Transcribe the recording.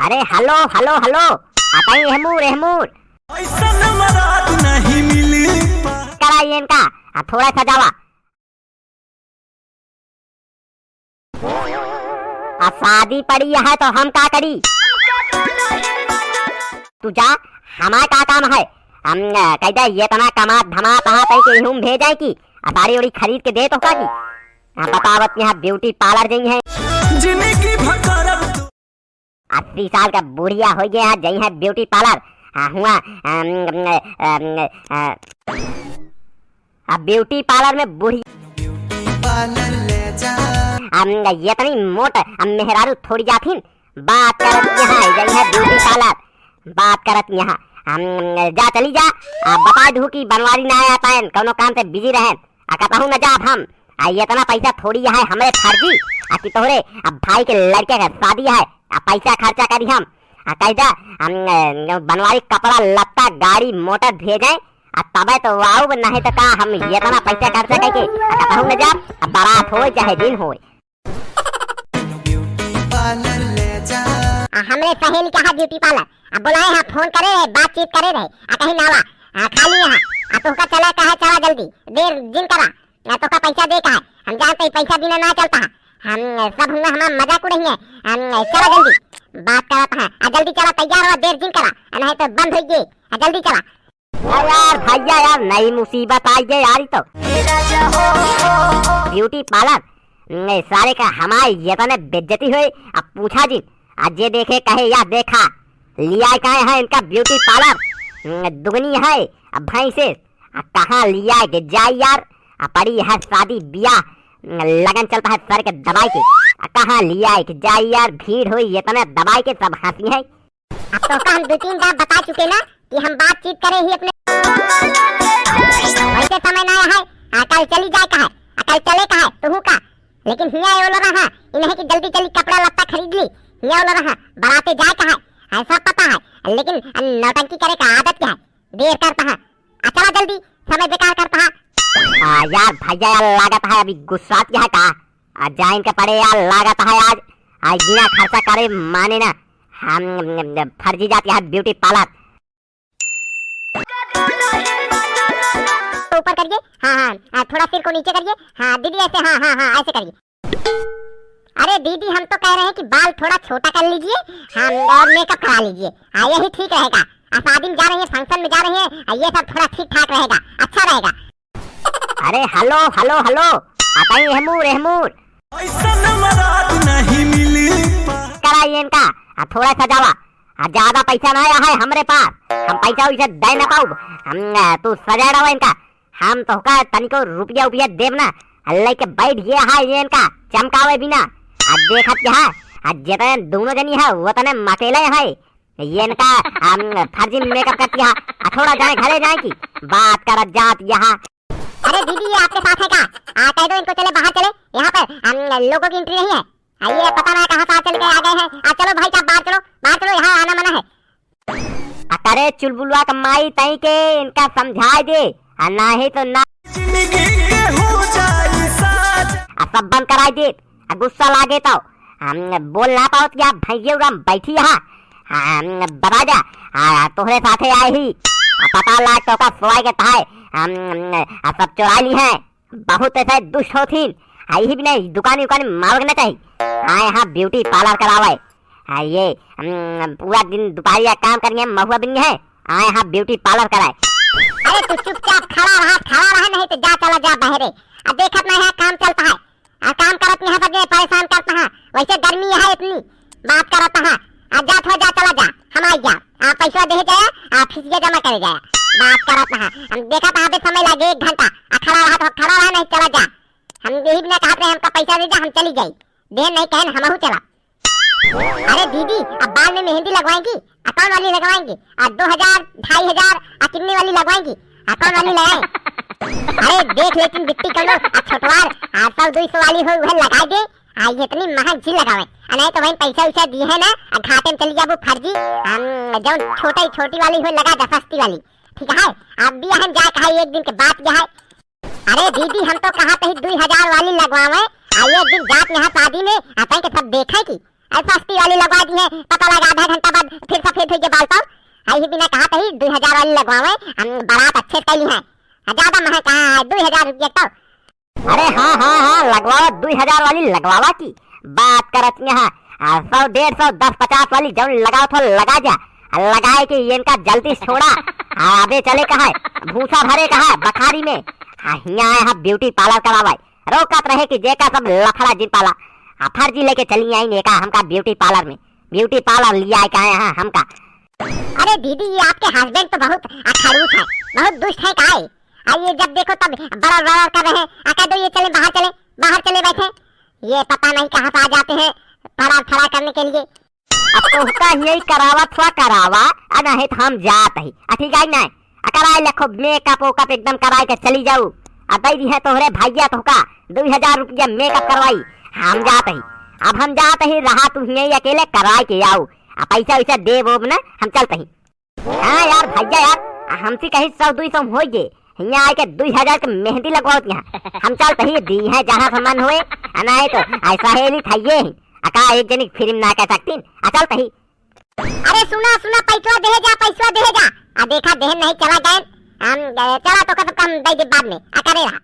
अरे hello hello hello अतई रहमूर रहमूर नहीं मिली कराइए इनका थोड़ा सजावा। शादी पड़ी है तो हम का करी? तू जा, हमारा का काम है? हम कहते ये तना कमा धमा तहा तई के हम भेजाए की साड़ी उड़ी खरीद के दे तो का की बतावत यहाँ ब्यूटी पार्लर गई है। 80 साल का बुढ़िया हो गया है जई है ब्यूटी पार्लर हुआ ब्यूटी पार्लर में बुढ़ी ये तनी मोट मेहरारू थोड़ी जाथिन बात करत यहाँ जई है ब्यूटी पार्लर बात करत यहाँ जा चली जा बता दू कि बनवारी ना आता है कोनो काम से बिजी रहे कहता न जा हम ये तना पैसा थोड़ी है हमरे फर्जी कि तोहरे अब भाई के लड़के का शादी है पैसा खर्चा करी हम कैदा बनवारी कपड़ा लत्ता गाड़ी मोटर भेजे तबे तो वाऊ नहीं तो का हम ये तना पैसा खर्चा करके कहूं न जा बारात हो चाहे दिन हो। हमरे सहेली कहा ब्यूटी पार्लर अब बुलाए हाँ फोन करे बातचीत करे रहे कहीं नावा खाली यहाँ तो का चला कहा चला जल्दी देर दिन करा तो का पैसा दे का है हम जानते पैसा बिना ना चलता हम सब हम मजाक उड़ेंगे हम चला जल्दी बात करता है जल्दी चला तैयार हो देर दिन करा नहीं तो बंद हो गई जल्दी चला। यार भैया यार नई मुसीबत आई है यार तो ब्यूटी पार्लर सारे का हमारे ये तो ने बेइज्जती हुई अब पूछा जी आज ये देखे कहे या देखा लिया कहे है इनका ब्यूटी पार्लर दुगनी है अब भाई से कहाँ लिया के जाए यार पड़ी है शादी बिया लगन चलता है सर के दवाई के कहाँ लिया के जाए यार भीड़ हुई ये तो दवाई के सब हंसी है। अब तो हम 2-3 बार बता चुके ना कि हम बातचीत करे ही अपने वैसे समय ना है कल चली जाए का है कल चले का है तो का लेकिन हिया ये लोग रहा इन्हें कि जल्दी जल्दी कपड़ा लत्ता खरीद ली हिया लोग रहा बराते जाए का है ऐसा पता है लेकिन नौटंकी करे का आदत क्या है देर करता है चला जल्दी समय बेकार करता है। यार भैया यार लागत है अभी गुस्सा क्या का जाए इनका पड़े यार लागत है आज बिना खर्चा करे माने ना हम फर्जी जाती है ब्यूटी पार्लर ऊपर करिए हाँ थोड़ा सिर को नीचे करिए हाँ दीदी ऐसे हाँ ऐसे करिए। अरे दीदी हम तो कह रहे हैं कि बाल थोड़ा छोटा कर लीजिए और मेकअप करा लीजिए यही ठीक रहेगा शादी में जा रही है फंक्शन में जा रही है ये सब थोड़ा ठीक ठाक रहेगा अच्छा रहेगा। अरे हेलो हेलो हेलो अतई रहमूर रहमूर नहीं मिली कराइए इनका थोड़ा सजावा ज्यादा पैसा ना है हमरे पास हम पैसा वैसे दे ना पाऊ हम तू सजा रहा इनका हम तो का तनिको रुपया उपया देव ना लेके बैठ गया है ये इनका चमकावे बिना देखत क्या जितने दोनों जनी है वो तने अकेले है ये इनका फर्जी मेकअप करती है थोड़ा जाए घरे जाए की बात करत जात यहाँ। अरे दीदी ये आपके साथ है क्या कह दो इनको चले बाहर चले यहाँ पर हम लोगों की एंट्री नहीं है ये पता ना कहाँ चल के आ गए हैं चलो भाई साहब बाहर चलो यहाँ आना मना है। अरे चुलबुलवा कमाई तई के इनका समझाए दे नहीं तो ना सब बंद कराई दे गुस्सा लागे तो हम बोल ना पाओ क्या भैया बैठी यहाँ बता जा तोहरे साथे आए ही पता लाग तो का सोए के ताए सब चुरा ली है बहुत ऐसे दुष्ट होती ही भी नहीं दुकानी मांगना चाहिए यहाँ ब्यूटी पार्लर करावे ये पूरा दिन दोपहरिया काम करेंगे महुआ बिन है यहाँ ब्यूटी पार्लर कराए। अरे तू चुपचाप खड़ा रहा नहीं तो जा चला जा बहरे देखत नहीं है काम चलता है काम करत नहीं है परेशान करता है वैसे गर्मी है इतनी बात करता है जा चला जा हम आई जा पैसा दे जाया फीस जमा करे जाया बात करत है हम देखा था समय लगे 1 घंटा खड़ा रहा नहीं चला जा हम यही बिना कहते हमका पैसा दे जा हम चली गई देर नहीं कहन हम चला। अरे दीदी अब बाल में मेहंदी लगवाएंगी कौन वाली लगवाएंगी 2000 2500 कितने वाली लगवाएंगी कौन वाली लगाए अरे देख लेकिन बिट्टी कर लो छोटवार 100-200 वाली हो वह लगा दे इतनी महंग चीज लगावे नहीं तो वही पैसा वैसा दिए है ना घाटे में चली जाबू फर्जी जो छोटी वाली हो लगा दे सस्ती वाली ठीक है अब भी हम जा कहा एक दिन के बात क्या है। अरे दीदी हम तो कहा थे 2000 वाली लगवावे एक दिन जात यहाँ शादी में अपन के सब देखा की सस्ती वाली लगवा दी है, पता लगा आधा घंटा बाद फिर सफेद हो के बाल पाओ। आई बिना कहा तही 2000 वाली लगवावे, हम बारात अच्छे कैली है, ज्यादा महंगा कहाँ है 2000 रुपया तो। अरे हाँ हाँ हाँ लगवावा 2000 वाली लगवावा की बात करत यहाँ। 100 150 10 50 वाली जब लगाओ तो लगा जा, लगाए कि ये इनका जल्दी छोड़ा। आबे चले कहा है भूसा भरे कहा है बखारी में, यहाँ आए हम ब्यूटी पार्लर करावाए, रोकत रहे कि जेका सब लफड़ा जिन पाला फर्जी लेके चली आई ने का हमका ब्यूटी पार्लर में, ब्यूटी पार्लर लिया है कहा यहाँ हमका। अरे दीदी ये आपके हस्बैंड तो बहुत खड़ूस है, बहुत दुष्ट है काहे। आइए जब देखो तब बड़ा बड़ा कर रहे हैं, कह दो ये चले बाहर चले बैठे, ये पता नहीं कहाँ से आ जाते हैं फड़ा करने के लिए। अब तो उसका यही करावा थोड़ा करावा नहीं तो हम जात ही ठीक है ना, कराए लखो मेकअप वेकअप एकदम कराए के चली जाऊ। अब दी है तोहरे भैया तो का 2000 रुपया मेकअप करवाई, हम जात ही। अब हम जात ही रहा तू यही अकेले कराए के आओ, पैसा वैसा दे वो ना हम चलते ही। हाँ यार भैया यार हमसे कहीं 100 200 हो गए, यहाँ आके 2000 के मेहंदी लगवाओ यहाँ, हम चलते ही दी है जहाँ से मन हुए, नहीं तो ऐसा है नहीं था ये अका एक जनी फिल्म ना कह सकती चलते ही। अरे सुना पैसा दे जा, देखा देहन नहीं चला गए हम, चला तो कम दे बाद में करे रहा।